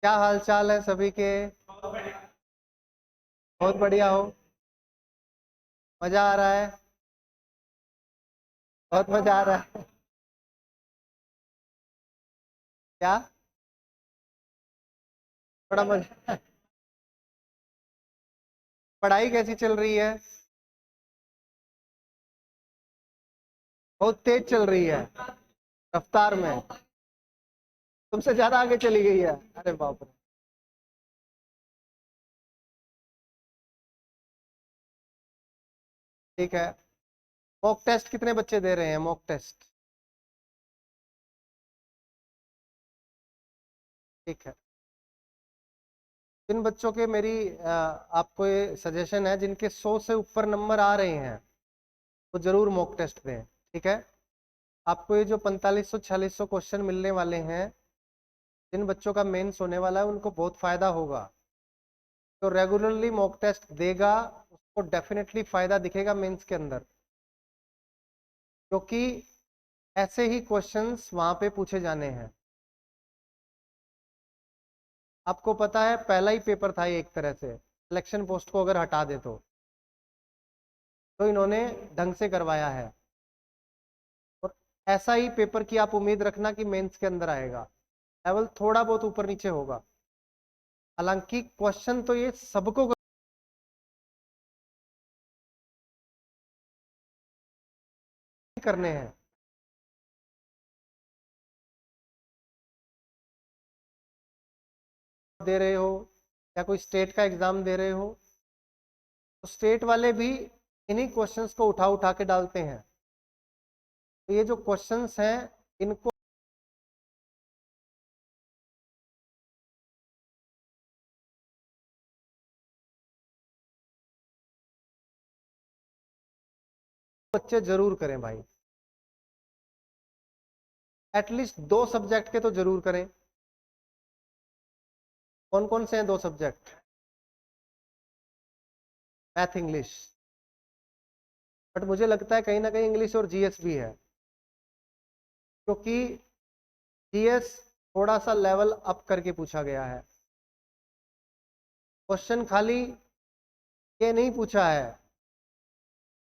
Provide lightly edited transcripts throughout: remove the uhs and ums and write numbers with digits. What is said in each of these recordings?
क्या हाल चाल है सभी के। बहुत बढ़िया हो। मजा आ रहा है। बहुत मजा आ रहा है। क्या? बड़ा मजा। पढ़ाई कैसी चल रही है? बहुत तेज चल रही है। रफ्तार में। तुमसे ज्यादा आगे चली गई है। अरे बाप रे। ठीक है। मॉक टेस्ट कितने बच्चे दे रहे हैं मॉक टेस्ट? ठीक है। जिन बच्चों के मेरी आपको ये सजेशन है, जिनके 100 से ऊपर नंबर आ रहे हैं वो जरूर मॉक टेस्ट दें। ठीक है। आपको ये जो 4500 4600 क्वेश्चन मिलने वाले हैं, जिन बच्चों का मेंस होने वाला है उनको बहुत फायदा होगा। तो रेगुलरली मॉक टेस्ट देगा, उसको डेफिनेटली फायदा दिखेगा मेंस के अंदर, क्योंकि ऐसे ही क्वेश्चंस वहां पे पूछे जाने हैं। आपको पता है पहला ही पेपर था ये, एक तरह से सिलेक्शन पोस्ट को अगर हटा दे तो इन्होंने ढंग से करवाया है। और ऐसा ही पेपर की आप उम्मीद रखना कि मेंस के अंदर आएगा। लेवल थोड़ा बहुत ऊपर नीचे होगा, हालांकि क्वेश्चन तो ये सबको करने हैं। दे रहे हो या कोई स्टेट का एग्जाम दे रहे हो, तो स्टेट वाले भी इन्हीं क्वेश्चंस को उठा उठा के डालते हैं। तो ये जो क्वेश्चंस हैं इनको बच्चे जरूर करें भाई। एटलीस्ट 2 सब्जेक्ट के तो जरूर करें। कौन कौन से हैं 2 सब्जेक्ट? Math English. बट मुझे लगता है कहीं ना कहीं इंग्लिश और जीएस भी है, क्योंकि जीएस थोड़ा सा लेवल अप करके पूछा गया है। क्वेश्चन खाली ये नहीं पूछा है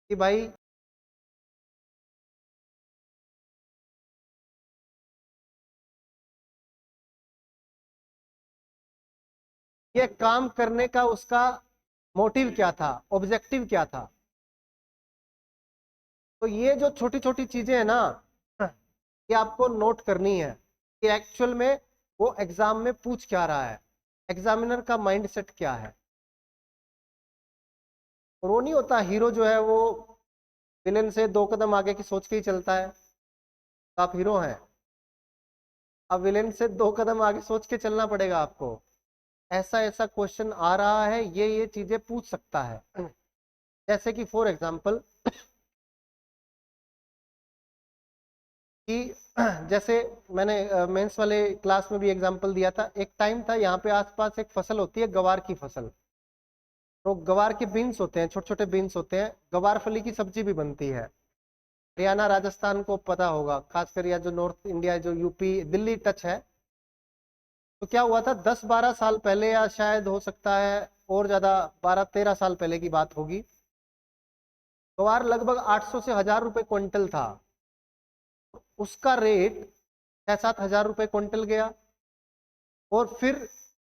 कि भाई ये काम करने का उसका मोटिव क्या था, ऑब्जेक्टिव क्या था। तो ये जो छोटी छोटी चीजें हैं ना, ये आपको नोट करनी है कि एक्चुअल में वो एग्जाम में पूछ क्या रहा है, एग्जामिनर का माइंडसेट क्या है। और वो नहीं होता हीरो जो है वो विलेन से 2 कदम आगे की सोच के ही चलता है, तो आप हीरो हैं। अब विलेन से 2 कदम आगे सोच के चलना पड़ेगा आपको। ऐसा ऐसा क्वेश्चन आ रहा है, ये चीजें पूछ सकता है। जैसे कि फॉर एग्जाम्पल कि जैसे मैंने मेंस वाले क्लास में भी एग्जांपल दिया था। एक टाइम था यहाँ पे आसपास एक फसल होती है, गवार की फसल। तो गवार के बीन्स होते हैं, छोटे छोटे बीन्स होते हैं, गवार फली की सब्जी भी बनती है। हरियाणा राजस्थान को पता होगा, खासकर या जो नॉर्थ इंडिया, जो यूपी दिल्ली टच है। तो क्या हुआ था 10 12 साल पहले, या शायद हो सकता है और ज्यादा, 12 13 साल पहले की बात होगी। गवार लगभग 800 से 1000 रुपए क्विंटल था। उसका रेट 6 7 हजार रुपए क्विंटल गया, और फिर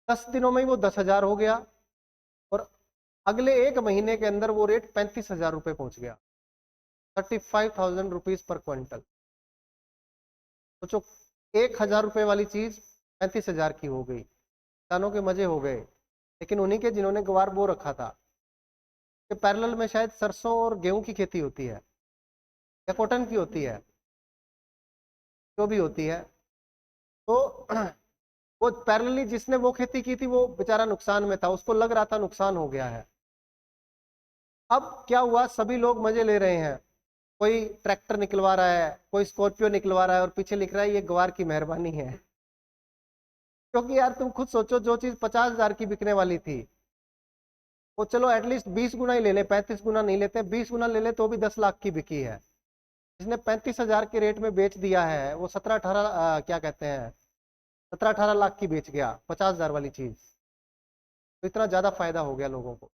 10 दिनों में ही वो 10 हजार हो गया, और अगले 1 महीने के अंदर वो रेट 35 हजार रुपए पहुंच गया। 35,000 रुपीज पर क्विंटल। सोचो, 1 हजार रुपए वाली चीज 35 हजार की हो गई। किसानों के मजे हो गए, लेकिन उन्हीं के जिन्होंने ग्वार बो रखा था। कि पैरेलल में शायद सरसों और गेहूं की खेती होती है, या कॉटन की होती है, जो भी होती है। तो वो पैरेलली जिसने वो खेती की थी वो बेचारा नुकसान में था, उसको लग रहा था नुकसान हो गया है। अब क्या हुआ, सभी लोग मजे ले रहे हैं। कोई ट्रैक्टर निकलवा रहा है, कोई स्कॉर्पियो निकलवा रहा है, और पीछे लिख रहा है ये ग्वार की मेहरबानी है। क्योंकि यार तुम खुद सोचो, जो चीज 50 हजार की बिकने वाली थी, वो चलो एटलीस्ट 20 गुना ही ले ले, 35 गुना नहीं लेते, 20 गुना ले ले तो भी 10 लाख की बिकी है। जिसने 35 हजार के रेट में बेच दिया है वो 17 18 क्या कहते हैं, 17-18 लाख की बेच गया 50,000 वाली चीज, तो इतना ज्यादा फायदा हो गया लोगों को।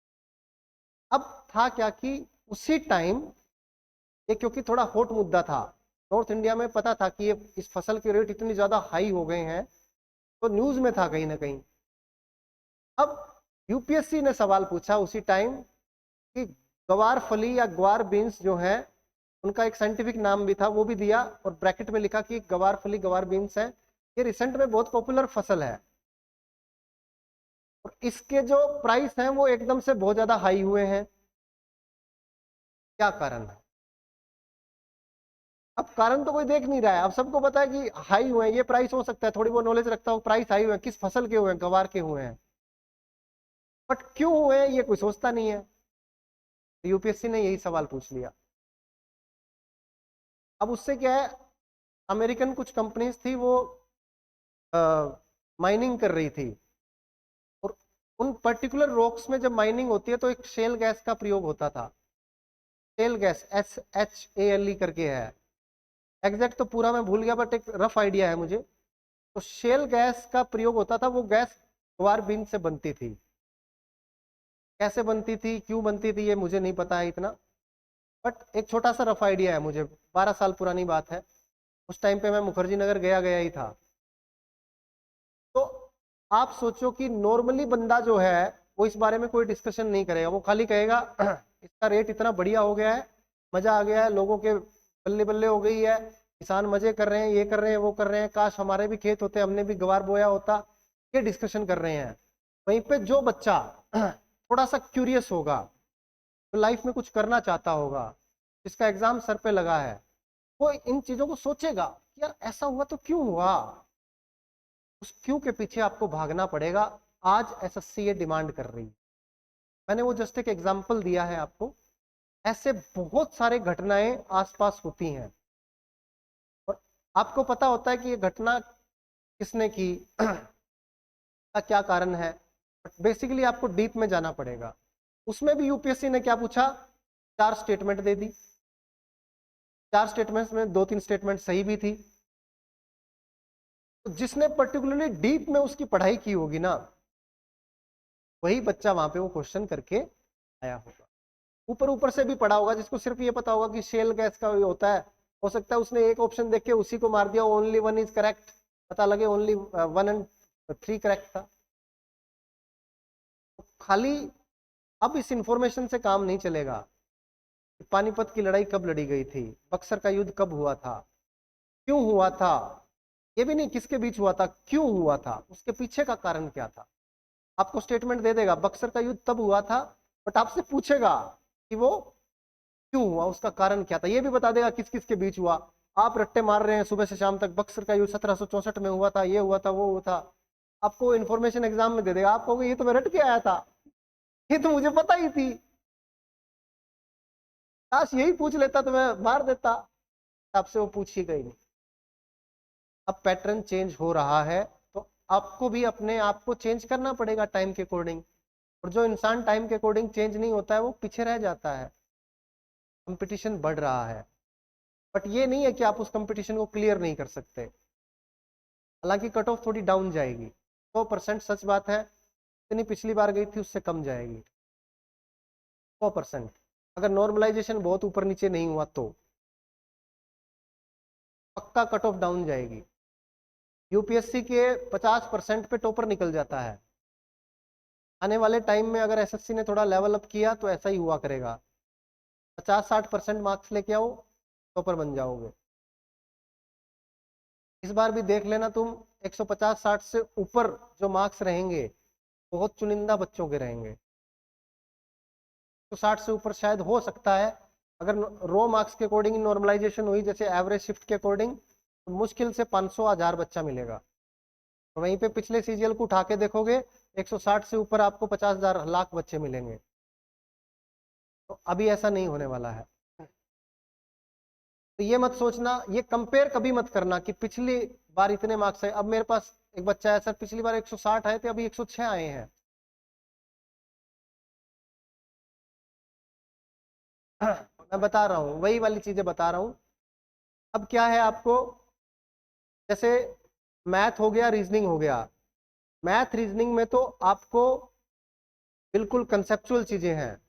अब था क्या कि उसी टाइम ये क्योंकि थोड़ा हॉट मुद्दा था, नॉर्थ इंडिया में पता था कि ये इस फसल के रेट इतनी ज्यादा हाई हो गए हैं, तो न्यूज में था कहीं ना कहीं। अब यूपीएससी ने सवाल पूछा उसी टाइम कि गवार फली या ग्वार बीन्स जो है, उनका एक साइंटिफिक नाम भी था वो भी दिया, और ब्रैकेट में लिखा कि गवार फली गवार बीन्स है, ये रिसेंट में बहुत पॉपुलर फसल है, और इसके जो प्राइस हैं वो एकदम से बहुत ज्यादा हाई हुए हैं। क्या कारण है? अब कारण तो कोई देख नहीं रहा है, अब सबको पता है कि हाई हुए हैं, ये प्राइस हो सकता है, थोड़ी बहुत नॉलेज रखता हूँ, प्राइस हाई हुए हैं, किस फसल के हुए हैं? गवार के हुए हैं। बट क्यों हुए हैं ये कोई सोचता नहीं है, तो यूपीएससी ने यही सवाल पूछ लिया। अब उससे क्या है, अमेरिकन कुछ कंपनीज थी वो माइनिंग कर रही थी, और उन पर्टिकुलर रॉक्स में जब माइनिंग होती है तो एक शेल गैस का प्रयोग होता था। शेल गैस SHALE करके है, एग्जैक्ट तो पूरा मैं भूल गया, बट एक रफ आइडिया है मुझे। तो शेल गैस का प्रयोग होता था, वो गैस ग्वार बीन से बनती थी। कैसे बनती थी, क्यों बनती थी, ये मुझे नहीं पता है इतना, बट एक छोटा सा रफ आइडिया है मुझे, 12 साल पुरानी बात है। उस टाइम पे मैं मुखर्जी नगर गया गया ही था। तो आप सोचो कि नॉर्मली बंदा जो है वो इस बारे में कोई डिस्कशन नहीं करेगा, वो खाली कहेगा इसका रेट इतना बढ़िया हो गया है, मजा आ गया है, लोगों के बल्ले बल्ले हो गई है, किसान मजे कर रहे हैं, ये कर रहे हैं, वो कर रहे हैं, काश हमारे भी खेत होते, हमने भी गवार बोया होता, ये डिस्कशन कर रहे हैं। वहीं पे जो बच्चा थोड़ा सा क्यूरियस होगा, तो लाइफ में कुछ करना चाहता होगा, जिसका एग्जाम सर पे लगा है, वो इन चीजों को सोचेगा कि यार ऐसा हुआ तो क्यों हुआ, उस क्यों के पीछे आपको भागना पड़ेगा। आज एसएससी ये डिमांड कर रही है। मैंने वो जस्ट एक एग्जांपल दिया है आपको, ऐसे बहुत सारे घटनाएं आसपास होती हैं, और आपको पता होता है कि ये घटना किसने की का क्या कारण है, बट बेसिकली आपको डीप में जाना पड़ेगा। उसमें भी यूपीएससी ने क्या पूछा, 4 स्टेटमेंट दे दी, 4 स्टेटमेंट्स में 2-3 स्टेटमेंट सही भी थी। तो जिसने पर्टिकुलरली डीप में उसकी पढ़ाई की होगी ना, वही बच्चा वहां पे वो क्वेश्चन करके आया होगा। ऊपर ऊपर से भी पढ़ा होगा, जिसको सिर्फ ये पता होगा कि शेल गैस का ये होता है, हो सकता है उसने एक ऑप्शन देख के उसी को मार दिया, ओनली वन इज करेक्ट, पता लगे ओनली 1 and 3 करेक्ट था। तो खाली अब इस इंफॉर्मेशन से काम नहीं चलेगा। पानीपत की लड़ाई कब लड़ी गई थी, बक्सर का युद्ध कब हुआ था, क्यों हुआ था, ये भी नहीं किसके बीच हुआ था, क्यों हुआ था, उसके पीछे का कारण क्या था। आपको स्टेटमेंट दे देगा बक्सर का युद्ध तब हुआ था, बट आपसे पूछेगा कि वो क्यों हुआ, उसका कारण क्या था, ये भी बता देगा किस किस के बीच हुआ। आप रट्टे मार रहे हैं सुबह से शाम तक, बक्सर का युद्ध 1764 में हुआ था, ये हुआ था, वो हुआ था, आपको इन्फॉर्मेशन एग्जाम में दे देगा, आप कहोगे ये तो मैं रट के आया था, ये तो मुझे पता ही थी, काश यही पूछ लेता तो मैं मार देता। आपसे वो पूछिएगा ही नहीं। अब पैटर्न चेंज हो रहा है, तो आपको भी अपने आप को चेंज करना पड़ेगा टाइम के अकॉर्डिंग, और जो इंसान टाइम के अकॉर्डिंग चेंज नहीं होता है वो पीछे रह जाता है। कंपटीशन बढ़ रहा है, बट ये नहीं है कि आप उस कंपटीशन को क्लियर नहीं कर सकते। हालांकि कट ऑफ थोड़ी डाउन जाएगी, 100% सच बात है, इतनी पिछली बार गई थी उससे कम जाएगी, 100%। अगर नॉर्मलाइजेशन बहुत ऊपर नीचे नहीं हुआ तो पक्का कट ऑफ डाउन जाएगी। यूपीएससी के 50% पे टॉपर निकल जाता है। आने वाले टाइम में अगर एसएससी ने थोड़ा लेवल अप किया तो ऐसा ही हुआ करेगा, 50-60% मार्क्स लेके आओ, टॉपर बन जाओगे। इस बार भी देख लेना तुम, 150-60 से ऊपर जो मार्क्स रहेंगे बहुत चुनिंदा बच्चों के रहेंगे, तो 60 से ऊपर शायद हो सकता है। अगर रो मार्क्स के अकॉर्डिंग नॉर्मलाइजेशन हुई जैसे एवरेज शिफ्ट के अकॉर्डिंग, तो मुश्किल से 500-1000 बच्चा मिलेगा। तो वहीं पे पिछले सीजीएल को उठा के देखोगे, 160 से ऊपर आपको 50,000 लाख बच्चे मिलेंगे। तो अभी ऐसा नहीं होने वाला है। तो ये मत सोचना, ये कंपेयर कभी मत करना कि पिछली बार इतने मार्क्स आए, अब मेरे पास एक बच्चा है सर पिछली बार 160 आए थे, अभी 106 आए हैं। मैं बता रहा हूँ, वही वाली चीजें बता रहा हूँ। अब क्या है आपको, जैसे मैथ हो गया, रीजनिंग हो गया। मैथ रीजनिंग में तो आपको बिल्कुल कंसेप्चुअल चीजें हैं।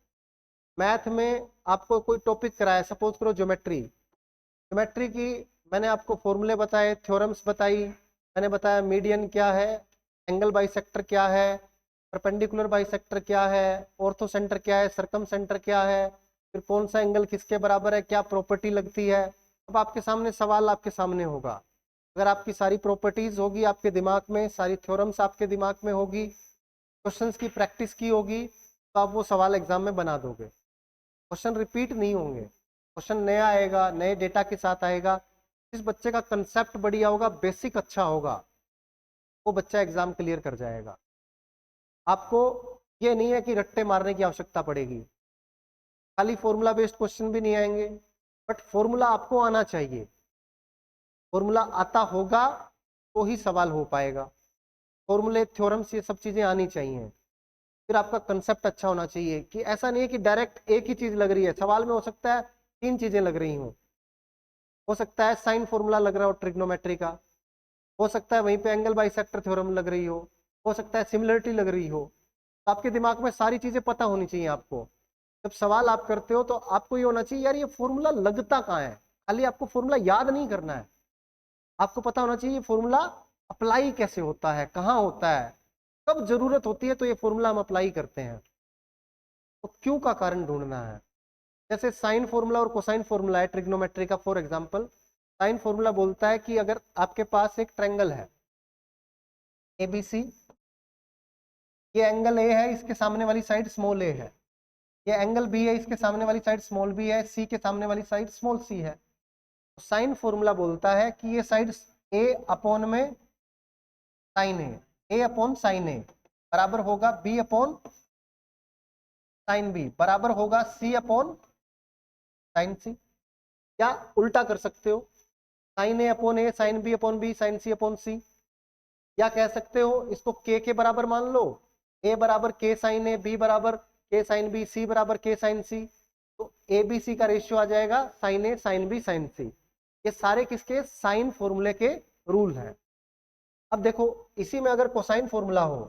मैथ में आपको कोई टॉपिक कराया, सपोज करो ज्योमेट्री, ज्योमेट्री की मैंने आपको फॉर्मूले बताए, थ्योरम्स बताई, मैंने बताया मीडियन क्या है, एंगल बाइसेक्टर क्या है, परपेंडिकुलर बाइसेक्टर क्या है, ऑर्थो सेंटर क्या है, सरकम सेंटर क्या है, फिर कौन सा एंगल किसके बराबर है, क्या प्रॉपर्टी लगती है। अब आपके सामने सवाल आपके सामने होगा, अगर आपकी सारी प्रॉपर्टीज होगी आपके दिमाग में, सारी थ्योरम्स आपके दिमाग में होगी, क्वेश्चंस की प्रैक्टिस की होगी, तो आप वो सवाल एग्जाम में बना दोगे। क्वेश्चन रिपीट नहीं होंगे, क्वेश्चन नया आएगा, नए डेटा के साथ आएगा। जिस बच्चे का कंसेप्ट बढ़िया होगा, बेसिक अच्छा होगा, वो बच्चा एग्जाम क्लियर कर जाएगा। आपको ये नहीं है कि रट्टे मारने की आवश्यकता पड़ेगी, खाली फॉर्मूला बेस्ड क्वेश्चन भी नहीं आएंगे, बट फॉर्मूला आपको आना चाहिए। फॉर्मूला आता होगा तो ही सवाल हो पाएगा। फॉर्मूले, थ्योरम्स, ये सब चीजें आनी चाहिए। फिर आपका कंसेप्ट अच्छा होना चाहिए, कि ऐसा नहीं है कि डायरेक्ट एक ही चीज लग रही है सवाल में, हो सकता है 3 चीजें लग रही हो सकता है साइन फॉर्मूला लग रहा हो ट्रिग्नोमेट्री का, हो सकता है वहीं पे एंगल बाइसेक्टर थ्योरम लग रही हो सकता है सिमिलरिटी लग रही हो। तो आपके दिमाग में सारी चीजें पता होनी चाहिए आपको। जब सवाल आप करते हो तो आपको ये होना चाहिए, यार ये फॉर्मूला लगता कहाँ है। खाली आपको फॉर्मूला याद नहीं करना है, आपको पता होना चाहिए फॉर्मूला अप्लाई कैसे होता है, कहाँ होता है, कब जरूरत होती है तो ये फॉर्मूला हम अप्लाई करते हैं। तो क्यों का कारण ढूंढना है। जैसे साइन फॉर्मूला और कोसाइन फॉर्मूला है ट्रिग्नोमेट्री का, फॉर एग्जांपल साइन फॉर्मूला बोलता है कि अगर आपके पास एक ट्रायंगल है एबीसी, ये एंगल ए है, इसके सामने वाली साइड स्मॉल ए है, ये एंगल बी है, इसके सामने वाली साइड स्मॉल बी है, सी के सामने वाली साइड स्मॉल सी है। साइन फॉर्मूला बोलता है कि ये साइड ए अपॉन में साइन ए अपॉन साइन ए बराबर होगा बी अपॉन साइन बी बराबर होगा सी अपॉन साइन सी। या उल्टा कर सकते हो, sine A upon A sine B upon B sine C upon C. या कह सकते हो इसको के बराबर मान लो, ए बराबर के साइन ए, बी बराबर के साइन बी, सी बराबर के साइन सी। तो ए बी सी का रेशियो आ जाएगा साइन ए साइन बी साइन सी। ये सारे किसके, साइन फॉर्मूले के रूल हैं। अब देखो इसी में अगर कोसाइन फॉर्मूला हो,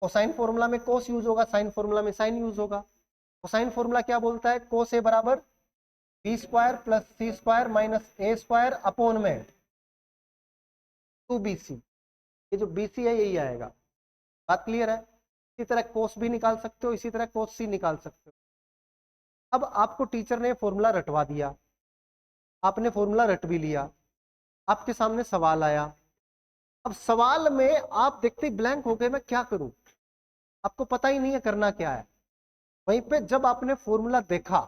कोसाइन फॉर्मूला में कोस यूज होगा, साइन फॉर्मूला में साइन यूज होगा। कोसाइन फॉर्मूला क्या बोलता है, कोस ए बराबर बी स्क्वायर प्लस सी स्क्वायर माइनस ए स्क्वायर अपॉन में 2bc। ये जो bc है यही आएगा। बात क्लियर है। इसी तरह कोस भी निकाल सकते हो, इसी तरह कोस सी निकाल सकते हो। अब आपको टीचर ने फॉर्मूला रटवा दिया, आपने फॉर्मूला रट भी लिया, आपके सामने सवाल आया। अब सवाल में आप देखते ही ब्लैंक हो गए, मैं क्या करूं, आपको पता ही नहीं है करना क्या है। वहीं पे जब आपने फॉर्मूला देखा,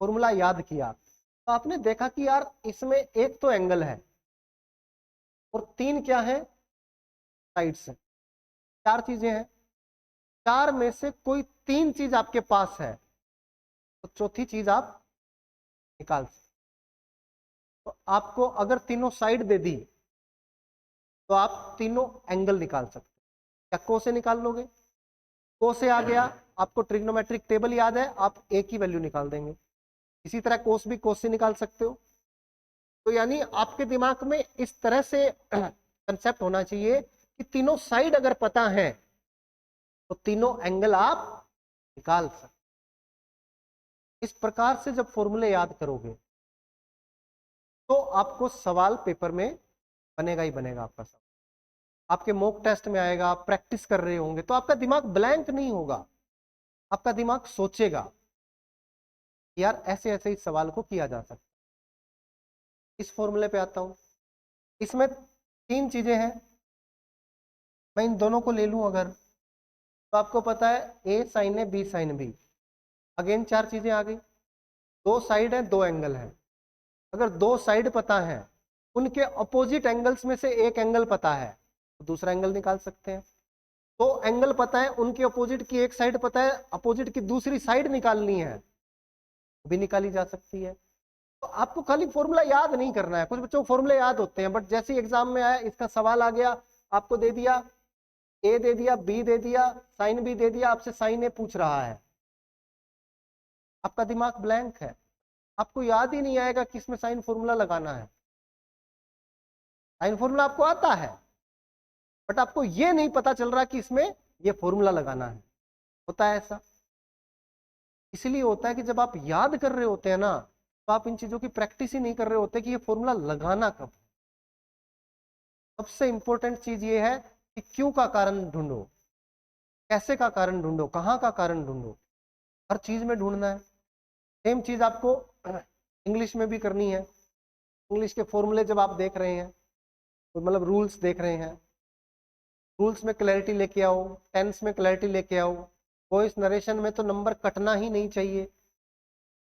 फॉर्मूला याद किया, तो आपने देखा कि यार इसमें एक तो एंगल है और 3 क्या है, साइड्स है, 4 चीजें हैं। 4 में से कोई 3 चीज आपके पास है, तो चौथी चीज आप निकाल सकते। तो आपको अगर तीनों साइड दे दी तो आप तीनों एंगल निकाल सकते। क्या को से निकाल लोगे, को से आ गया, आपको ट्रिग्नोमेट्रिक टेबल याद है, आप ए की वैल्यू निकाल देंगे। इसी तरह कोस भी कोस से निकाल सकते हो। तो यानी आपके दिमाग में इस तरह से कंसेप्ट होना चाहिए कि तीनों साइड अगर पता है तो तीनों एंगल आप निकाल सकते। इस प्रकार से जब फॉर्मूले याद करोगे तो आपको सवाल पेपर में बनेगा ही बनेगा। आपका सवाल आपके मॉक टेस्ट में आएगा, आप प्रैक्टिस कर रहे होंगे तो आपका दिमाग ब्लैंक नहीं होगा, आपका दिमाग सोचेगा यार ऐसे ऐसे इस सवाल को किया जा सकता है। इस फॉर्मूले पे आता हूं, इसमें 3 चीजें हैं, मैं इन दोनों को ले लूं अगर, तो आपको पता है A sine A B sine B, again 4 चीजें आ गई। 2 साइड है, 2 एंगल है। अगर 2 साइड पता है, उनके अपोजिट एंगल्स में से एक एंगल पता है तो दूसरा एंगल निकाल सकते हैं। 2 एंगल पता है, उनके अपोजिट की एक साइड पता है, अपोजिट की दूसरी साइड निकालनी है, भी निकाली जा सकती है। तो आपको खाली फॉर्मूला याद नहीं करना है। कुछ बच्चों को फॉर्मूले याद होते हैं, बट जैसे ही एग्जाम में आया, इसका सवाल आ गया, आपको दे दिया, ए दे दिया, बी दे दिया, साइन बी दे दिया, आपसे साइन ए पूछ रहा है, आपका दिमाग ब्लैंक है, आपको याद ही नहीं आएगा कि इसमें साइन फॉर्मूला लगाना है। साइन फॉर्मूला आपको आता है, बट आपको ये नहीं पता चल रहा कि इसमें ये फॉर्मूला लगाना है। होता है ऐसा, इसलिए होता है कि जब आप याद कर रहे होते हैं ना, तो आप इन चीजों की प्रैक्टिस ही नहीं कर रहे होते कि ये फॉर्मूला लगाना कब। सबसे इंपॉर्टेंट चीज ये है कि क्यों का कारण ढूंढो, कैसे का कारण ढूंढो, कहाँ का कारण ढूंढो, हर चीज में ढूंढना है। सेम चीज आपको इंग्लिश में भी करनी है। इंग्लिश के फॉर्मूले जब आप देख रहे हैं, तो मतलब रूल्स देख रहे हैं, रूल्स में क्लैरिटी लेके आओ, टेंस में क्लैरिटी लेके आओ। वॉइस नरेशन में तो नंबर कटना ही नहीं चाहिए,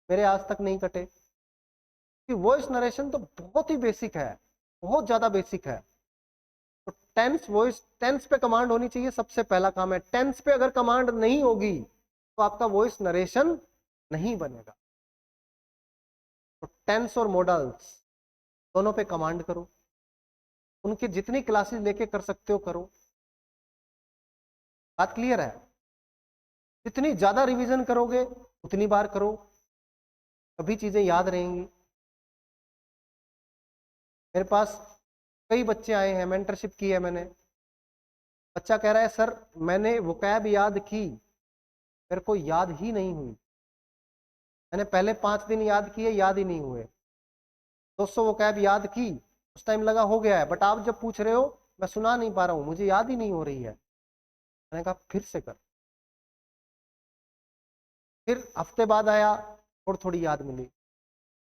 मेरे आज तक नहीं कटे। कि वॉइस नरेशन तो बहुत ही बेसिक है, बहुत ज्यादा बेसिक है। तो टेंस, वॉइस टेंस पे कमांड होनी चाहिए, सबसे पहला काम है। टेंस पे अगर कमांड नहीं होगी तो आपका वॉइस नरेशन नहीं बनेगा। तो टेंस और मॉडल्स दोनों पे कमांड करो, उनके जितनी क्लासेस लेके कर सकते हो करो। बात क्लियर है? जितनी ज्यादा रिवीजन करोगे उतनी बार करो, तभी चीजें याद रहेंगी। मेरे पास कई बच्चे आए हैं, मेंटरशिप की है मैंने। बच्चा कह रहा है सर मैंने वोकैब याद की, मेरे को याद ही नहीं हुई। मैंने पहले 5 दिन याद किए, याद ही नहीं हुए। 200 वोकैब याद की, उस टाइम लगा हो गया है, बट आप जब पूछ रहे हो मैं सुना नहीं पा रहा हूं, मुझे याद ही नहीं हो रही है। मैंने कहा फिर से कर। फिर हफ्ते बाद आया, थोड़ी थोड़ी याद मिली,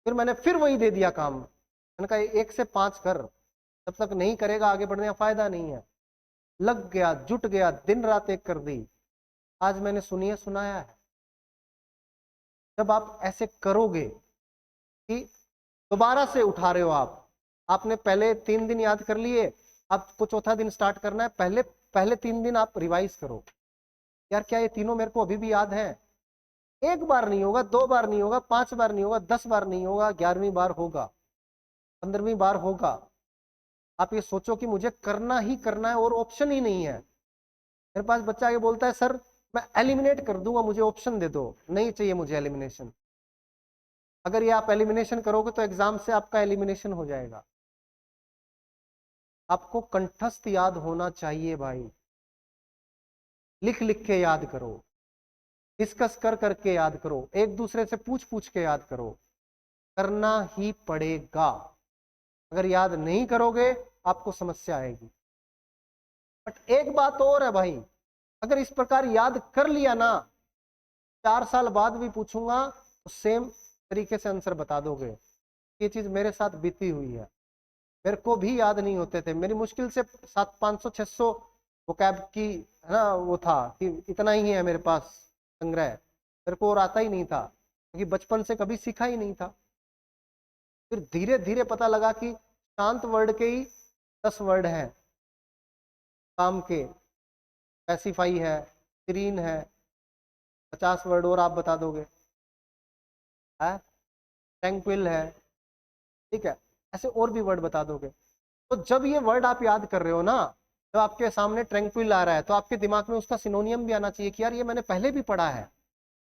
फिर मैंने फिर वही दे दिया काम। मैंने कहा 1 से 5 कर, जब तक नहीं करेगा आगे बढ़ने का फायदा नहीं है। लग गया, जुट गया, दिन रात एक कर दी, आज मैंने सुनिए सुनाया है। जब आप ऐसे करोगे कि दोबारा से उठा रहे हो आपने पहले 3 दिन याद कर लिए, आपको चौथा दिन स्टार्ट करना है, पहले पहले 3 दिन आप रिवाइज करो, यार क्या ये तीनों मेरे को अभी भी याद है। एक बार नहीं होगा, 2 बार नहीं होगा, 5 बार नहीं होगा, 10 बार नहीं होगा, 11वीं बार होगा, 15वीं बार होगा। आप ये सोचो कि मुझे करना ही करना है और ऑप्शन ही नहीं है। मेरे पास बच्चा आगे बोलता है सर मैं एलिमिनेट कर दूंगा, मुझे ऑप्शन दे दो। नहीं चाहिए मुझे एलिमिनेशन। अगर ये आप एलिमिनेशन करोगे तो एग्जाम से आपका एलिमिनेशन हो जाएगा। आपको कंठस्थ याद होना चाहिए भाई। लिख लिख के याद करो, डिस्कस कर करके याद करो, एक दूसरे से पूछ पूछ के याद करो, करना ही पड़ेगा। अगर याद नहीं करोगे आपको समस्या आएगी। बट एक बात और है भाई, अगर इस प्रकार याद कर लिया ना, 4 साल बाद भी पूछूंगा तो सेम तरीके से आंसर बता दोगे। ये चीज मेरे साथ बीती हुई है, मेरे को भी याद नहीं होते थे। मेरी मुश्किल से 500-600 वोकैब की है ना, वो था कि इतना ही है मेरे पास संग्रह, मेरे को और आता ही नहीं था क्योंकि बचपन से कभी सीखा ही नहीं था। फिर धीरे धीरे पता लगा कि शांत वर्ड के ही 10 वर्ड हैं, काम के पैसिफाई है, सीरीन है, 50 वर्ड और आप बता दोगे, है ट्रैंक्विल है, ठीक है, ऐसे और भी वर्ड बता दोगे। तो जब ये वर्ड आप याद कर रहे हो ना, जब आपके सामने ट्रैंक्विल आ रहा है तो आपके दिमाग में उसका सिनोनियम भी आना चाहिए कि यार ये मैंने पहले भी पढ़ा है।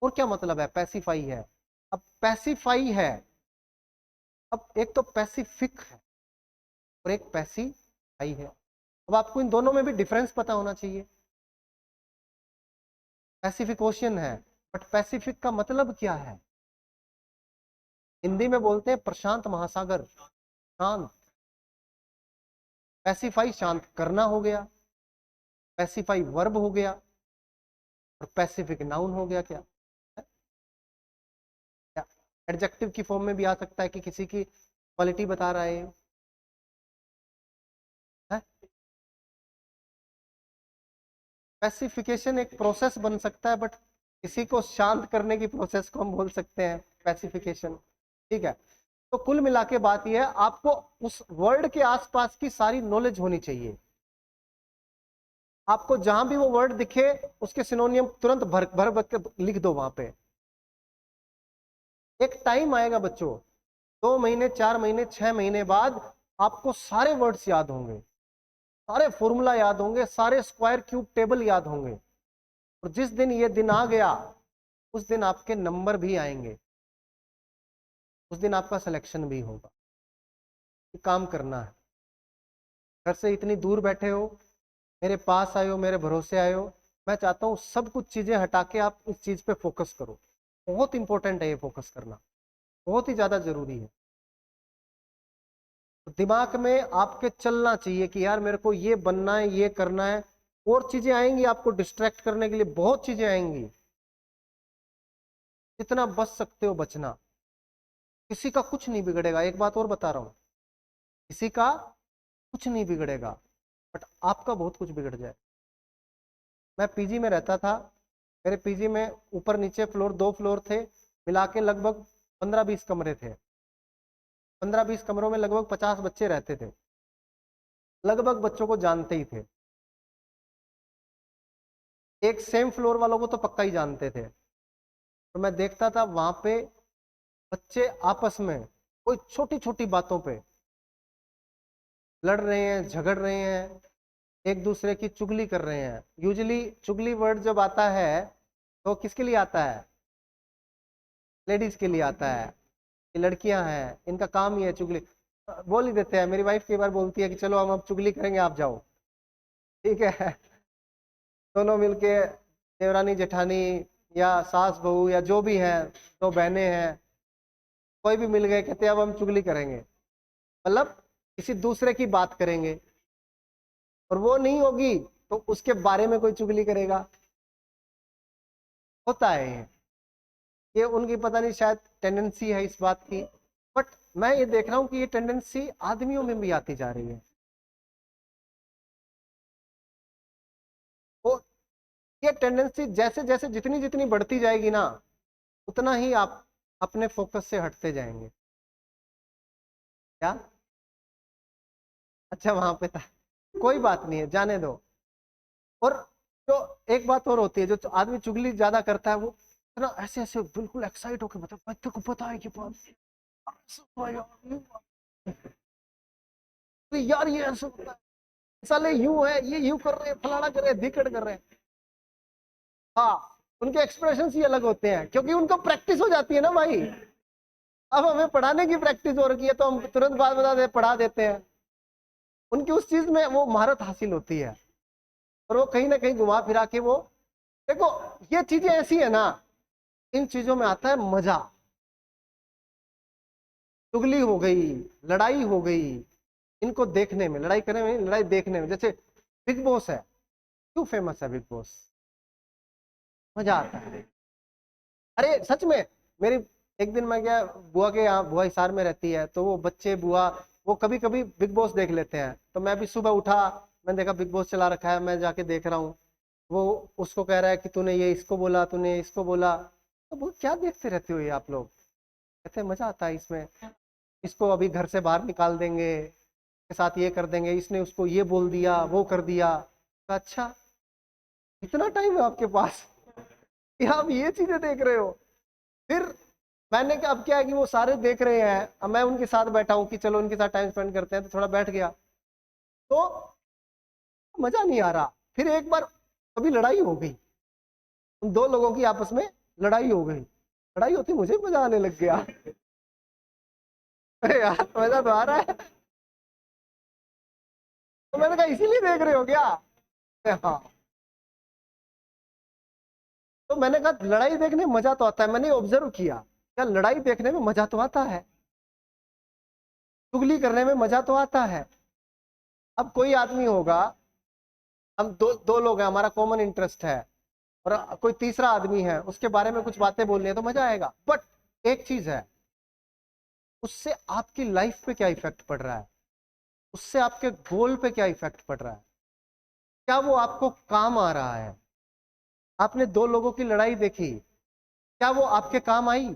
और क्या मतलब है, पैसिफाई है। अब पैसिफाई है, अब एक तो पैसिफिक है और एक पैसिफाई है। अब आपको इन दोनों में भी डिफरेंस पता होना चाहिए। पैसिफिक ओशियन है, बट पैसिफिक का मतलब क्या है? हिंदी में बोलते हैं प्रशांत महासागर, शांत। पैसिफाई शांत करना हो गया, पैसिफाई वर्ब हो गया, और पैसिफिक नाउन हो गया। क्या एडजेक्टिव की फॉर्म में भी आ सकता है कि किसी की क्वालिटी बता रहा है। पैसिफिकेशन एक प्रोसेस बन सकता है, बट किसी को शांत करने की प्रोसेस को हम बोल सकते हैं पैसिफिकेशन। ठीक है, तो कुल मिला के बात यह है, आपको उस वर्ड के आसपास की सारी नॉलेज होनी चाहिए। आपको जहां भी वो वर्ड दिखे उसके सिनोनियम तुरंत भर भर भर के लिख दो वहां पे। एक टाइम आएगा बच्चों, 2 महीने, 4 महीने, 6 महीने बाद आपको सारे वर्ड्स याद होंगे, सारे फॉर्मूला याद होंगे, सारे स्क्वायर क्यूब टेबल याद होंगे। और जिस दिन ये दिन आ गया उस दिन आपके नंबर भी आएंगे, उस दिन आपका सिलेक्शन भी होगा। काम करना है, घर से इतनी दूर बैठे हो, मेरे पास आए हो, मेरे भरोसे आए हो, मैं चाहता हूँ सब कुछ चीजें हटा के आप इस चीज पे फोकस करो। बहुत इंपॉर्टेंट है ये फोकस करना, बहुत ही ज्यादा जरूरी है। तो दिमाग में आपके चलना चाहिए कि यार मेरे को ये बनना है, ये करना है। और चीजें आएंगी आपको डिस्ट्रैक्ट करने के लिए, बहुत चीजें आएंगी। जितना बच सकते हो बचना। किसी का कुछ नहीं बिगड़ेगा, एक बात और बता रहा हूं, किसी का कुछ नहीं बिगड़ेगा, बट आपका बहुत कुछ बिगड़ जाए। मैं पीजी में रहता था, मेरे पीजी में ऊपर नीचे फ्लोर, 2 फ्लोर थे, मिला के लगभग 15-20 कमरे थे। 15-20 कमरों में लगभग 50 बच्चे रहते थे। लगभग बच्चों को जानते ही थे, एक सेम फ्लोर वालों को तो पक्का ही जानते थे। तो मैं देखता था वहां पे बच्चे आपस में कोई छोटी छोटी बातों पे लड़ रहे हैं, झगड़ रहे हैं, एक दूसरे की चुगली कर रहे हैं। यूजुअली चुगली वर्ड जब आता है तो किसके लिए आता है? लेडीज के लिए आता है। ये लड़कियां हैं, इनका काम ही है चुगली। बोल ही देते हैं, मेरी वाइफ कई बार बोलती है कि चलो हम अब चुगली करेंगे, आप जाओ। ठीक है। दोनों मिलके, देवरानी जेठानी या सास बहू या जो भी है, तो बहनें हैं, कोई भी मिल गए, कहते हैं अब हम चुगली करेंगे। मतलब किसी दूसरे की बात करेंगे, और वो नहीं होगी तो उसके बारे में कोई चुगली करेगा। होता है ये उनकी पता नहीं शायद टेंडेंसी है इस बात की। बट मैं ये देख रहा हूं कि ये टेंडेंसी आदमियों में भी आती जा रही है। वो ये टेंडेंसी जैसे जैसे जितनी जितनी बढ़ती जाएगी ना, उतना ही आप अपने फोकस से हटते जाएंगे। क्या? अच्छा, वहां पे था, कोई बात नहीं है, जाने दो। और जो एक बात और होती है, जो आदमी चुगली ज्यादा करता है, वो ना ऐसे ऐसे बिल्कुल एक्साइट होकर बता, बच्चे को पता है कि यार ये ऐसा होता है, साले यूं है, ये यूं कर रहे हैं, फलाना कर रहे हैं, धिकड़ कर रहे हैं। हाँ, उनके एक्सप्रेशन ही अलग होते हैं, क्योंकि उनको प्रैक्टिस हो जाती है ना भाई। अब हमें पढ़ाने की प्रैक्टिस हो रखी है, तो हम तुरंत बात बता दे, पढ़ा देते हैं। उनकी उस चीज में वो महारत हासिल होती है, और वो कहीं ना कहीं घुमा फिरा के वो, देखो ये चीजें ऐसी है ना, इन चीजों में आता है मजा। चुगली हो गई, लड़ाई हो गई, इनको देखने में, लड़ाई करने में, लड़ाई देखने में। जैसे बिग बॉस है, क्यों फेमस है बिग बॉस? मजा आता है। अरे सच में, मेरी एक दिन मैं गया बुआ के यहाँ, बुआ हिसार में रहती है, तो वो बच्चे बुआ वो कभी कभी बिग बॉस देख लेते हैं। तो मैं भी सुबह उठा, मैंने देखा बिग बॉस चला रखा है, मैं जाके देख रहा हूँ। वो उसको कह रहा है कि तूने ये इसको बोला, तूने इसको बोला। तो वो क्या देखते रहते हो ये आप लोग? कहते हैं मजा आता है इसमें, इसको अभी घर से बाहर निकाल देंगे, के साथ ये कर देंगे, इसने उसको ये बोल दिया, वो कर दिया। तो अच्छा, इतना टाइम है आपके पास कि आप ये चीजें देख रहे हो? फिर मैंने क्या, अब क्या है कि वो सारे देख रहे हैं, अब मैं उनके साथ बैठा हूँ कि चलो उनके साथ टाइम स्पेंड करते हैं, तो थोड़ा बैठ गया, तो मजा नहीं आ रहा। फिर एक बार कभी लड़ाई हो गई, उन दो लोगों की आपस में लड़ाई हो गई। लड़ाई होती मुझे मजा आने लग गया। अरे यार मजा तो आ रहा है। तो मैंने कहा इसीलिए देख रहे हो क्या? हाँ। तो मैंने कहा लड़ाई देखने में मजा तो आता है, मैंने ऑब्जर्व किया, क्या लड़ाई देखने में मजा तो आता है, चुगली करने में मजा तो आता है। अब कोई आदमी होगा, हम दो दो लोग हैं, हमारा कॉमन इंटरेस्ट है, और कोई तीसरा आदमी है, उसके बारे में कुछ बातें बोलनी है तो मजा आएगा। बट एक चीज है, उससे आपकी लाइफ पे क्या इफेक्ट पड़ रहा है, उससे आपके गोल पे क्या इफेक्ट पड़ रहा है, क्या वो आपको काम आ रहा है? आपने दो लोगों की लड़ाई देखी, क्या वो आपके काम आई?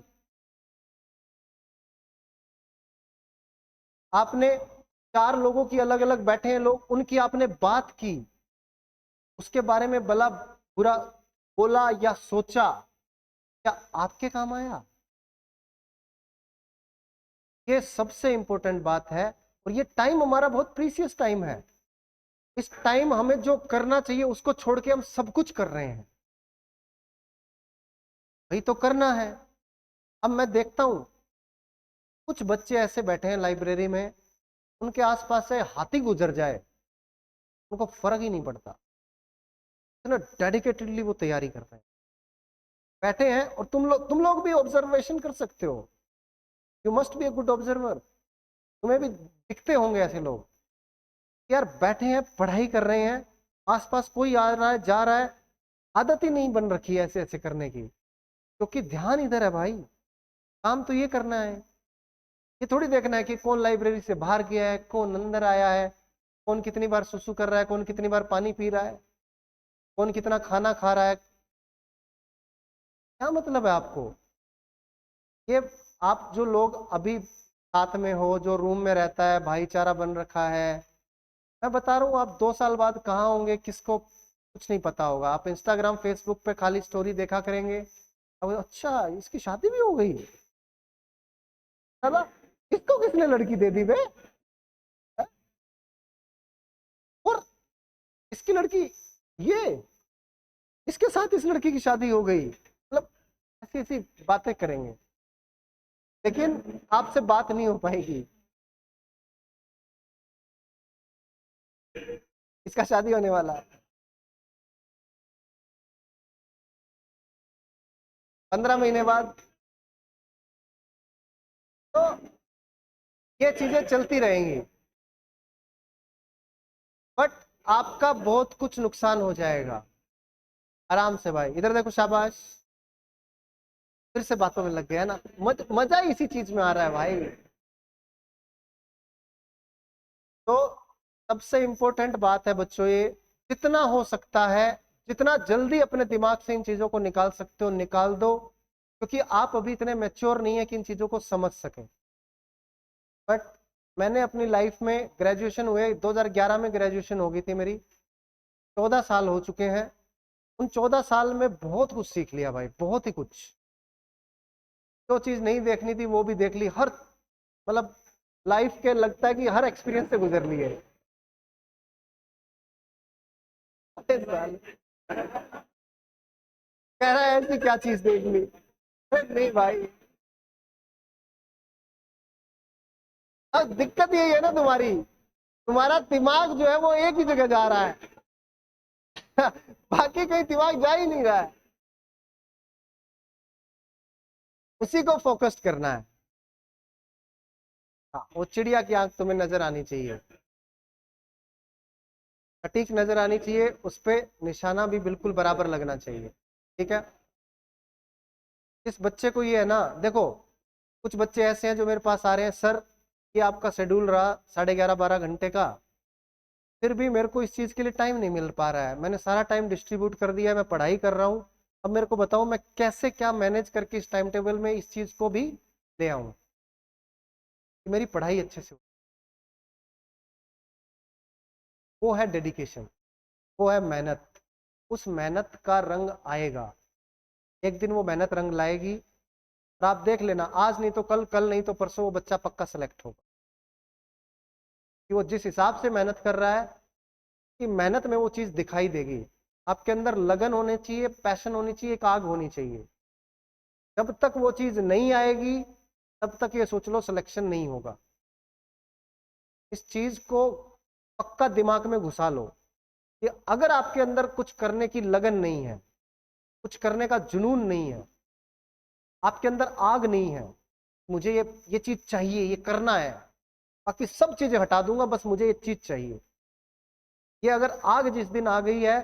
आपने चार लोगों की, अलग अलग बैठे हैं लोग, उनकी आपने बात की, उसके बारे में भला बुरा बोला या सोचा, क्या आपके काम आया? ये सबसे इंपॉर्टेंट बात है। और ये टाइम हमारा बहुत प्रीसियस टाइम है। इस टाइम हमें जो करना चाहिए उसको छोड़ के हम सब कुछ कर रहे हैं। वही तो करना है। अब मैं देखता हूं कुछ बच्चे ऐसे बैठे हैं लाइब्रेरी में, उनके आसपास से हाथी गुजर जाए, उनको फर्क ही नहीं पड़ता, इतना डेडिकेटेडली वो तैयारी कर रहे हैं, बैठे हैं। और तुम लोग भी ऑब्जर्वेशन कर सकते हो, you must be a good observer. तुम्हें भी दिखते होंगे ऐसे लोग, यार बैठे हैं पढ़ाई कर रहे हैं, आसपास कोई आ रहा है जा रहा है, आदत ही नहीं बन रखी है ऐसे ऐसे करने की, क्योंकि ध्यान इधर है भाई, काम तो ये करना है। ये थोड़ी देखना है कि कौन लाइब्रेरी से बाहर गया है, कौन अंदर आया है, कौन कितनी बार सुसु कर रहा है, कौन कितनी बार पानी पी रहा है, कौन कितना खाना खा रहा है। क्या मतलब है आपको? ये आप जो लोग अभी साथ में हो, जो रूम में रहता है, भाईचारा बन रखा है, मैं बता रहा हूँ आप 2 साल बाद कहाँ होंगे किसको कुछ नहीं पता होगा। आप इंस्टाग्राम फेसबुक पे खाली स्टोरी देखा करेंगे, अब अच्छा इसकी शादी भी हो गई, साला इसको किसने लड़की दे दी बे, और इसकी लड़की, ये इसके साथ इस लड़की की शादी हो गई, मतलब ऐसी ऐसी बातें करेंगे, लेकिन आपसे बात नहीं हो पाएगी। इसका शादी होने वाला है 15 महीने बाद। तो ये चीजें चलती रहेंगी, बट आपका बहुत कुछ नुकसान हो जाएगा। आराम से भाई, इधर देखो, शाबाश, फिर से बातों में लग गया ना, मजा ही इसी चीज में आ रहा है भाई। तो सबसे इंपॉर्टेंट बात है बच्चों, ये जितना हो सकता है, जितना जल्दी अपने दिमाग से इन चीजों को निकाल सकते हो निकाल दो, क्योंकि आप अभी इतने मैच्योर नहीं है कि इन चीजों को समझ सकें। बट मैंने अपनी लाइफ में, ग्रेजुएशन हुए 2011 में ग्रेजुएशन हो गई थी मेरी, 14 साल हो चुके हैं। उन 14 साल में बहुत कुछ सीख लिया भाई, बहुत ही कुछ। जो चीज नहीं देखनी थी वो भी देख ली, हर मतलब लाइफ के लगता है कि हर एक्सपीरियंस से गुजर लिए। कह रहा है ऐसी क्या चीज देख ली, नहीं भाई। अब दिक्कत यही है ना तुम्हारी, तुम्हारा दिमाग जो है वो एक ही जगह जा रहा है, बाकी कहीं दिमाग जा ही नहीं रहा है, उसी को फोकस करना है। हाँ, वो चिड़िया की आंख तुम्हें नजर आनी चाहिए, सटीक नजर आनी चाहिए, उस पर निशाना भी बिल्कुल बराबर लगना चाहिए। ठीक है, इस बच्चे को ये है ना, देखो कुछ बच्चे ऐसे हैं जो मेरे पास आ रहे हैं, सर ये आपका शेड्यूल रहा 11:30-12 घंटे का, फिर भी मेरे को इस चीज के लिए टाइम नहीं मिल पा रहा है, मैंने सारा टाइम डिस्ट्रीब्यूट कर दिया है, मैं पढ़ाई कर रहा हूँ, अब मेरे को बताओ मैं कैसे क्या मैनेज करके इस टाइम टेबल में इस चीज को भी ले आऊं कि मेरी पढ़ाई अच्छे से हो। वो है डेडिकेशन, वो है मेहनत, उस मेहनत का रंग आएगा, एक दिन वो मेहनत रंग लाएगी, और आप देख लेना, आज नहीं तो कल, कल नहीं तो परसों वो बच्चा पक्का सेलेक्ट होगा, कि वो जिस हिसाब से मेहनत कर रहा है, कि मेहनत में वो चीज दिखाई देगी। आपके अंदर लगन होनी चाहिए, पैशन होनी चाहिए, एक आग होनी चाहिए। जब तक वो चीज नहीं आएगी तब तक ये सोच लो सिलेक्शन नहीं होगा। इस चीज को पक्का दिमाग में घुसा लो कि अगर आपके अंदर कुछ करने की लगन नहीं है, कुछ करने का जुनून नहीं है, आपके अंदर आग नहीं है, मुझे ये चीज चाहिए, ये करना है, बाकी सब चीजें हटा दूंगा, बस मुझे ये चीज चाहिए, ये अगर आग जिस दिन आ गई है,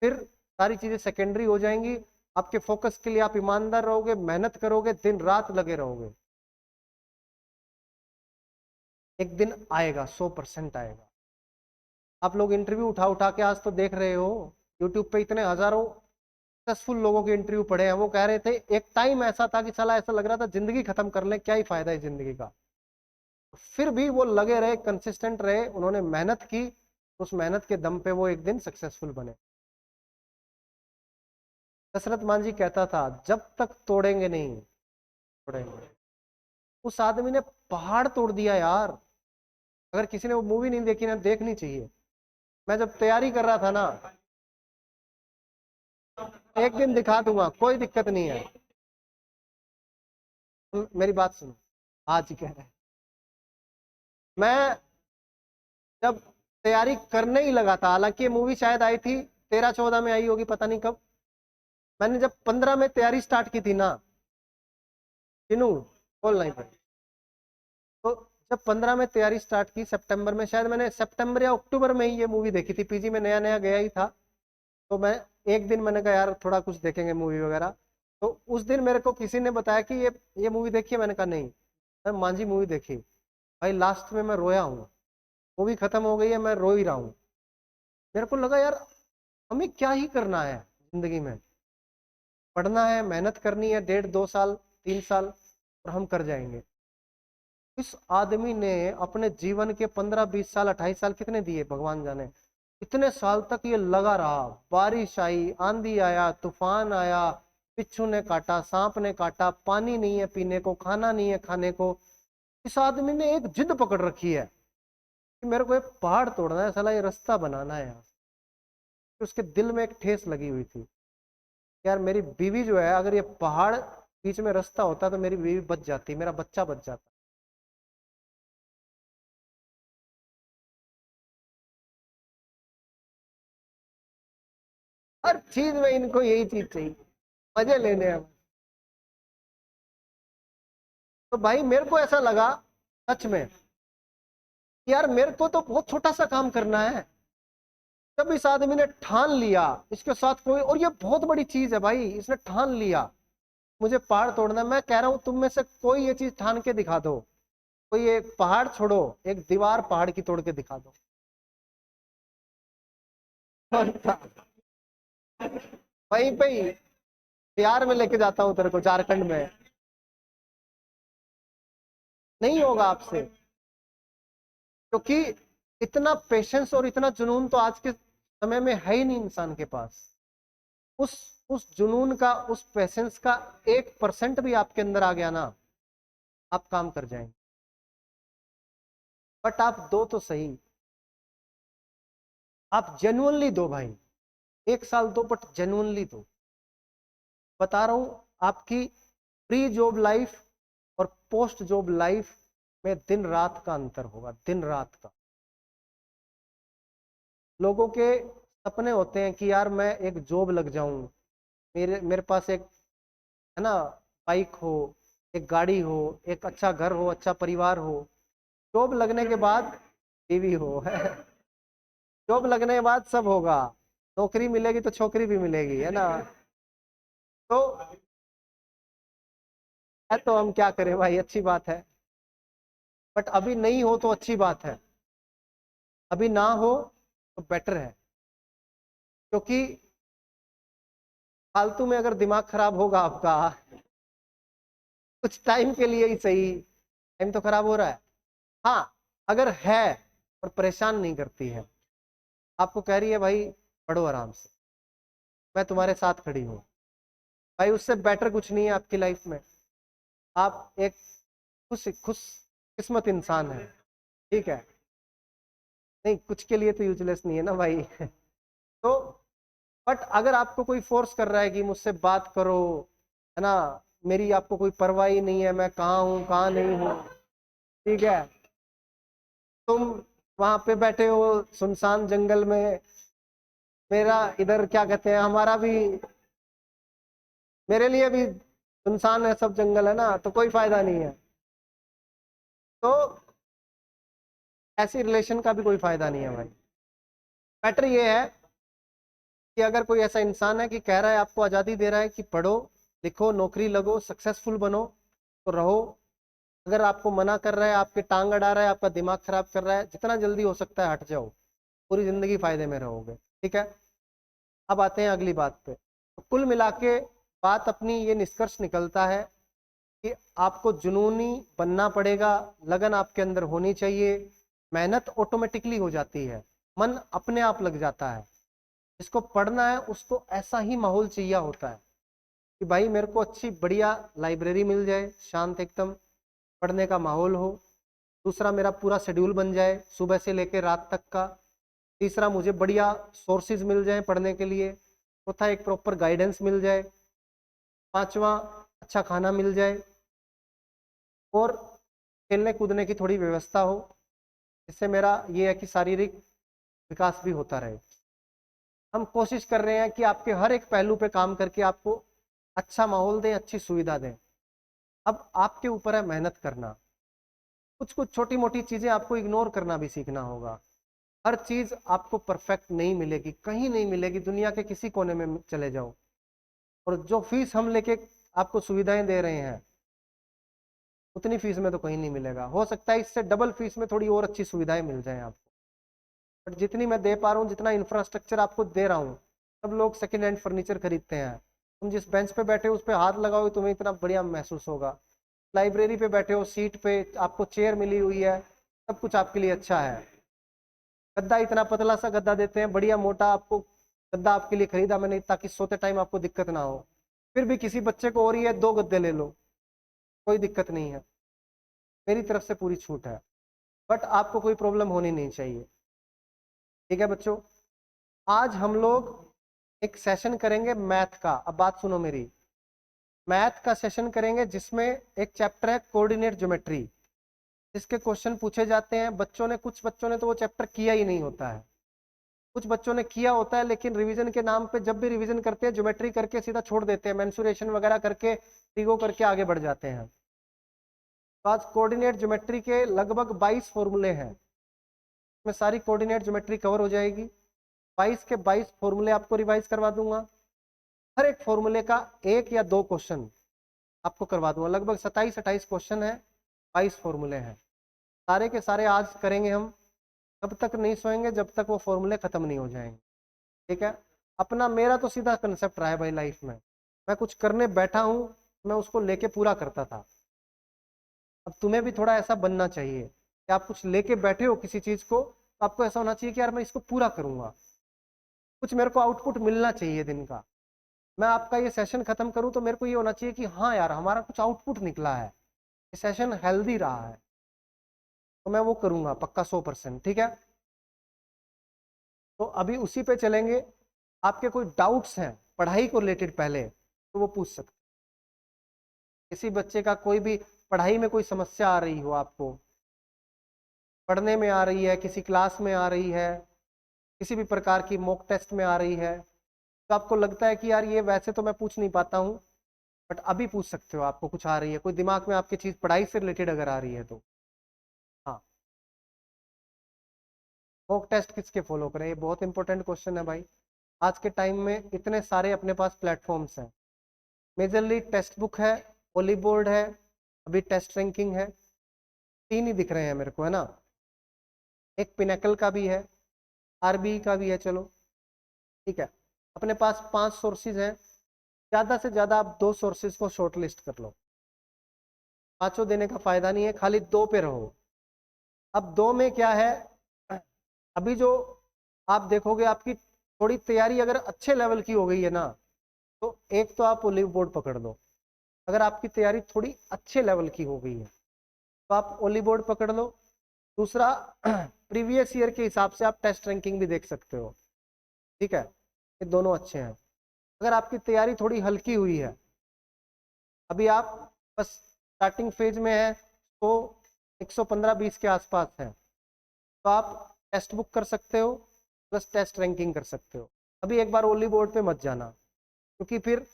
फिर सारी चीजें सेकेंडरी हो जाएंगी। आपके फोकस के लिए आप ईमानदार रहोगे, मेहनत करोगे, दिन रात लगे रहोगे, एक दिन आएगा, 100% आएगा। आप लोग इंटरव्यू उठा उठा के आज तो देख रहे हो, यूट्यूब पे इतने हजारों सक्सेसफुल लोगों के इंटरव्यू पढ़े हैं, वो कह रहे थे एक टाइम ऐसा था कि साला ऐसा लग रहा था जिंदगी खत्म कर ले, क्या ही फायदा है जिंदगी का, फिर भी वो लगे रहे, कंसिस्टेंट रहे, उन्होंने मेहनत की, उस मेहनत के दम पे वो एक दिन सक्सेसफुल बने। दशरथ मान जी कहता था, जब तक तोड़ेंगे नहीं तोड़ेंगे। उस आदमी ने पहाड़ तोड़ दिया यार, अगर किसी ने वो मूवी नहीं देखी ना, देखनी चाहिए। मैं जब तैयारी कर रहा था ना, एक दिन दिखा दूंगा, कोई दिक्कत नहीं है। मेरी बात सुनो, आज कह रहे हैं, मैं जब तैयारी करने ही लगा था। हालांकि ये मूवी शायद आई थी 13-14 में आई होगी, पता नहीं कब। मैंने जब 15 में तैयारी स्टार्ट की थी ना, तीनों बोल नहीं पाई, तो जब 15 में तैयारी स्टार्ट की सितंबर में, शायद मैंने सितंबर या अक्टूबर में ही ये मूवी देखी थी। पीजी में नया नया गया ही था, तो मैं एक दिन मैंने कहा यार थोड़ा कुछ देखेंगे मूवी वगैरह। तो उस दिन मेरे को किसी ने बताया कि ये मूवी देखी है। मैंने कहा नहीं। मैं मांझी मूवी देखी भाई, लास्ट में मैं रोया हूँ। मूवी खत्म हो गई है, मैं रो ही रहा हूँ। मेरे को लगा यार हमें क्या ही करना है जिंदगी में, पढ़ना है, मेहनत करनी है, 1.5-2 साल 3 साल, और हम कर जाएंगे। इस आदमी ने अपने जीवन के 15-20 साल 28 साल कितने दिए भगवान जाने, इतने साल तक ये लगा रहा। बारिश आई, आंधी आया, तूफान आया, बिच्छू ने काटा, सांप ने काटा, पानी नहीं है पीने को, खाना नहीं है खाने को। इस आदमी ने एक जिद पकड़ रखी है कि मेरे को ये पहाड़ तोड़ना है, साला ये रास्ता बनाना है यार। तो उसके दिल में एक ठेस लगी हुई थी, यार मेरी बीवी जो है, अगर ये पहाड़ बीच में रास्ता होता तो मेरी बीवी बच जाती, मेरा बच्चा बच जाता। हर चीज में इनको यही चीज चाहिए, मजे लेने हैं। तो भाई मेरे को ऐसा लगा सच में, यार मेरे को तो बहुत छोटा सा काम करना है। जब इस आदमी ने ठान लिया इसके साथ कोई, और ये बहुत बड़ी चीज है भाई, इसने ठान लिया मुझे पहाड़ तोड़ना है। मैं कह रहा हूं तुम में से कोई ये चीज ठान के दिखा दो, कोई एक पहाड़ छोड़ो, एक दीवार पहाड़ की तोड़ के दिखा दो। वहीं पे ही बिहार में लेके जाता हूँ तेरे को, झारखंड में। नहीं होगा आपसे, क्योंकि इतना पेशेंस और इतना जुनून तो आज के समय में है ही नहीं इंसान के पास। उस उस जुनून का, उस पेशेंस का 1% भी आपके अंदर आ गया ना, आप काम कर जाएंगे। बट आप दो तो सही, आप जेन्युइनली दो भाई। 1 साल दो, बट जेन्युइनली दो। बता रहा हूं, आपकी प्री जॉब लाइफ और पोस्ट जॉब लाइफ में दिन रात का अंतर होगा, दिन रात का। लोगों के सपने होते हैं कि यार मैं एक जॉब लग जाऊं, मेरे मेरे पास एक, है ना, बाइक हो, एक गाड़ी हो, एक अच्छा घर हो, अच्छा परिवार हो। जॉब लगने के बाद बीवी हो। जॉब लगने के बाद सब होगा। नौकरी मिलेगी तो छोकरी भी मिलेगी, है ना। तो है, तो हम क्या करें भाई, अच्छी बात है। बट अभी नहीं हो तो अच्छी बात है, अभी ना हो तो बेटर है। क्योंकि फालतू में अगर दिमाग खराब होगा आपका, कुछ टाइम के लिए ही सही, टाइम तो खराब हो रहा है। हाँ, अगर है और परेशान नहीं करती है, आपको कह रही है भाई पढ़ो आराम से, मैं तुम्हारे साथ खड़ी हूँ, भाई उससे बेटर कुछ नहीं है आपकी लाइफ में। आप एक खुश खुश किस्मत इंसान है, ठीक है। नहीं, कुछ के लिए तो यूजलेस नहीं है ना भाई। तो बट अगर आपको कोई फोर्स कर रहा है कि मुझसे बात करो, है ना, मेरी आपको कोई परवाह ही नहीं है मैं कहाँ हूँ कहाँ नहीं हूँ, ठीक है, तुम वहां पे बैठे हो सुनसान जंगल में, मेरा इधर क्या कहते हैं, हमारा भी, मेरे लिए भी सुनसान है सब जंगल, है ना, तो कोई फायदा नहीं है। तो ऐसी रिलेशन का भी कोई फायदा नहीं है भाई। बेटर ये है कि अगर कोई ऐसा इंसान है कि कह रहा है, आपको आज़ादी दे रहा है कि पढ़ो लिखो नौकरी लगो सक्सेसफुल बनो, तो रहो। अगर आपको मना कर रहा है, आपके टांग अड़ा रहा है, आपका दिमाग खराब कर रहा है, जितना जल्दी हो सकता है हट जाओ, पूरी जिंदगी फायदे में रहोगे, ठीक है। अब आते हैं अगली बात पे। तो कुल मिला के बात अपनी ये निष्कर्ष निकलता है कि आपको जुनूनी बनना पड़ेगा, लगन आपके अंदर होनी चाहिए, मेहनत ऑटोमेटिकली हो जाती है, मन अपने आप लग जाता है। जिसको पढ़ना है उसको ऐसा ही माहौल चाहिए होता है कि भाई मेरे को अच्छी बढ़िया लाइब्रेरी मिल जाए, शांत एकदम पढ़ने का माहौल हो। दूसरा, मेरा पूरा शेड्यूल बन जाए सुबह से लेकर रात तक का। तीसरा, मुझे बढ़िया सोर्सेज मिल जाए पढ़ने के लिए। चौथा, एक प्रॉपर गाइडेंस मिल जाए। पांचवा, अच्छा खाना मिल जाए। और खेलने कूदने की थोड़ी व्यवस्था हो, इससे मेरा ये है कि शारीरिक विकास भी होता रहे। हम कोशिश कर रहे हैं कि आपके हर एक पहलू पे काम करके आपको अच्छा माहौल दें, अच्छी सुविधा दें। अब आपके ऊपर है मेहनत करना। कुछ कुछ छोटी मोटी चीजें आपको इग्नोर करना भी सीखना होगा। हर चीज आपको परफेक्ट नहीं मिलेगी, कहीं नहीं मिलेगी, दुनिया के किसी कोने में चले जाओ। और जो फीस हम लेके आपको सुविधाएं दे रहे हैं, उतनी फीस में तो कहीं नहीं मिलेगा। हो सकता है इससे डबल फीस में थोड़ी और अच्छी सुविधाएं मिल जाएं आपको, बट जितनी मैं दे पा रहा हूँ, जितना इंफ्रास्ट्रक्चर आपको दे रहा हूँ, सब लोग सेकेंड हैंड फर्नीचर खरीदते हैं। तुम जिस बेंच पे बैठे हो उस पर हाथ लगाओ, तुम्हें इतना बढ़िया महसूस होगा। लाइब्रेरी पे बैठे हो, सीट पे आपको चेयर मिली हुई है, सब कुछ आपके लिए अच्छा है। गद्दा इतना पतला सा गद्दा देते हैं, बढ़िया मोटा आपको गद्दा आपके लिए खरीदा मैंने ताकि सोते टाइम आपको दिक्कत ना हो। फिर भी किसी बच्चे को हो रही है 2 गद्दे ले लो, कोई दिक्कत नहीं है, मेरी तरफ से पूरी छूट है। बट आपको कोई प्रॉब्लम होनी नहीं चाहिए। ठीक है बच्चों, आज हम लोग एक सेशन करेंगे मैथ का। अब बात सुनो मेरी, मैथ का सेशन करेंगे जिसमें एक चैप्टर है कोऑर्डिनेट ज्योमेट्री, जिसके क्वेश्चन पूछे जाते हैं। कुछ बच्चों ने तो वो चैप्टर किया ही नहीं होता है, कुछ बच्चों ने किया होता है लेकिन रिवीजन के नाम पे जब भी रिवीजन करते हैं ज्योमेट्री करके सीधा छोड़ देते हैं, मेंसुरेशन वगैरह करके फिगो करके आगे बढ़ जाते हैं। तो आज कोऑर्डिनेट ज्योमेट्री के लगभग 22 फॉर्मूले हैं, इसमें सारी कोऑर्डिनेट ज्योमेट्री कवर हो जाएगी। 22 के 22 फॉर्मूले आपको रिवाइज करवा दूंगा। हर एक फॉर्मूले का 1 या 2 क्वेश्चन आपको करवा दूंगा। लगभग 27-28 क्वेश्चन है, 22 फॉर्मूले हैं, सारे के सारे आज करेंगे हम। तब तक नहीं सोएंगे जब तक वो फॉर्मूले खत्म नहीं हो जाएंगे। ठीक है, अपना मेरा तो सीधा कंसेप्ट रहा है भाई लाइफ में, मैं कुछ करने बैठा हूं, मैं उसको लेके पूरा करता था। अब तुम्हें भी थोड़ा ऐसा बनना चाहिए कि आप कुछ लेके बैठे हो किसी चीज को, तो आपको ऐसा होना चाहिए कि यार मैं इसको पूरा करूंगा, कुछ मेरे को आउटपुट मिलना चाहिए दिन का। मैं आपका ये सेशन खत्म करूं तो मेरे को ये होना चाहिए कि हाँ यार हमारा कुछ आउटपुट निकला है, ये सेशन हेल्दी रहा है, तो मैं वो करूंगा पक्का 100%। ठीक है, तो अभी उसी पे चलेंगे। आपके कोई डाउट्स हैं पढ़ाई को रिलेटेड पहले तो वो पूछ सकते। किसी बच्चे का कोई भी पढ़ाई में कोई समस्या आ रही हो, आपको पढ़ने में आ रही है, किसी क्लास में आ रही है, किसी भी प्रकार की मॉक टेस्ट में आ रही है, तो आपको लगता है कि यार ये वैसे तो मैं पूछ नहीं पाता हूँ, बट अभी पूछ सकते हो। आपको कुछ आ रही है, कोई दिमाग में आपकी चीज पढ़ाई से रिलेटेड अगर आ रही है तो हाँ। मॉक टेस्ट किसके फॉलो करें, ये बहुत इंपॉर्टेंट क्वेश्चन है भाई। आज के टाइम में इतने सारे अपने पास प्लेटफॉर्म्स हैं। मेजरली टेक्स्ट बुक है, होली बोर्ड है, अभी टेस्ट रैंकिंग है, 3 ही दिख रहे हैं मेरे को, है ना। एक पिनेकल का भी है, आरबी का भी है, चलो ठीक है। अपने पास 5 सोर्सेज हैं, ज़्यादा से ज़्यादा आप 2 सोर्सेज को शॉर्ट लिस्ट कर लो। पांचों देने का फायदा नहीं है, खाली 2 पे रहो। अब 2 में क्या है, अभी जो आप देखोगे आपकी थोड़ी तैयारी अगर अच्छे लेवल की हो गई है ना, तो एक तो आप ओलिव बोर्ड पकड़ लो। अगर आपकी तैयारी थोड़ी अच्छे लेवल की हो गई है तो आप ओली बोर्ड पकड़ लो। दूसरा, प्रीवियस ईयर के हिसाब से आप टेस्ट रैंकिंग भी देख सकते हो। ठीक है, ये दोनों अच्छे हैं। अगर आपकी तैयारी थोड़ी हल्की हुई है, अभी आप बस स्टार्टिंग फेज में है, तो 115-20 के आसपास है, तो आप टेस्ट बुक कर सकते हो प्लस टेस्ट रैंकिंग कर सकते हो। अभी एक बार ओली बोर्ड पे मत जाना, क्योंकि फिर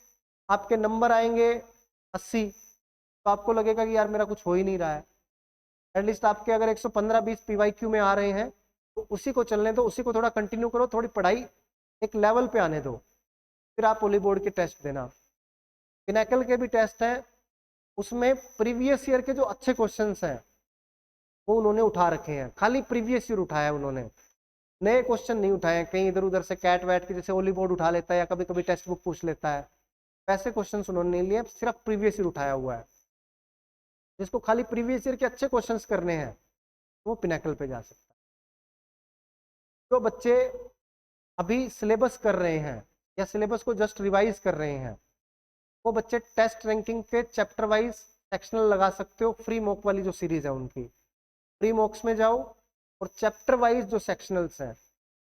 आपके नंबर आएंगे 80, तो आपको लगेगा कि यार मेरा कुछ हो ही नहीं रहा है। एटलीस्ट आपके अगर 115-20 पीवाईक्यू में आ रहे हैं तो उसी को चलने दो, उसी को थोड़ा कंटिन्यू करो, थोड़ी पढ़ाई एक लेवल पे आने दो, फिर आप ओली बोर्ड के टेस्ट देना। पिनेकल के भी टेस्ट हैं, उसमें प्रीवियस ईयर के जो अच्छे क्वेश्चंस हैं वो उन्होंने उठा रखे हैं, खाली प्रीवियस ईयर उठाया है उन्होंने, नए क्वेश्चन नहीं उठाए हैं। कहीं इधर उधर से कैट वैट के जैसे ओली बोर्ड उठा लेता है या कभी कभी टेक्स्ट बुक पूछ लेता है, वैसे क्वेश्चन उन्होंने नहीं लिए, सिर्फ प्रीवियस ईयर उठाया हुआ है। जिसको खाली प्रीवियस ईयर के अच्छे क्वेश्चंस करने हैं वो पिनेकल पे जा सकता है। जो बच्चे अभी सिलेबस कर रहे हैं या सिलेबस को जस्ट रिवाइज कर रहे हैं, वो बच्चे टेस्ट रैंकिंग के चैप्टर वाइज सेक्शनल लगा सकते हो। फ्री मॉक वाली जो सीरीज है उनकी फ्री मॉक्स में जाओ और चैप्टर वाइज जो सेक्शनल्स हैं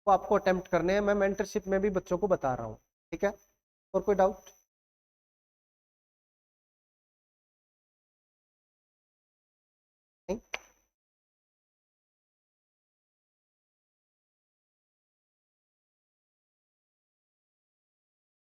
वो आपको अटेम्प्ट करने हैं। मैं मेंटरशिप में भी बच्चों को बता रहा हूँ। ठीक है, और कोई डाउट? नहीं?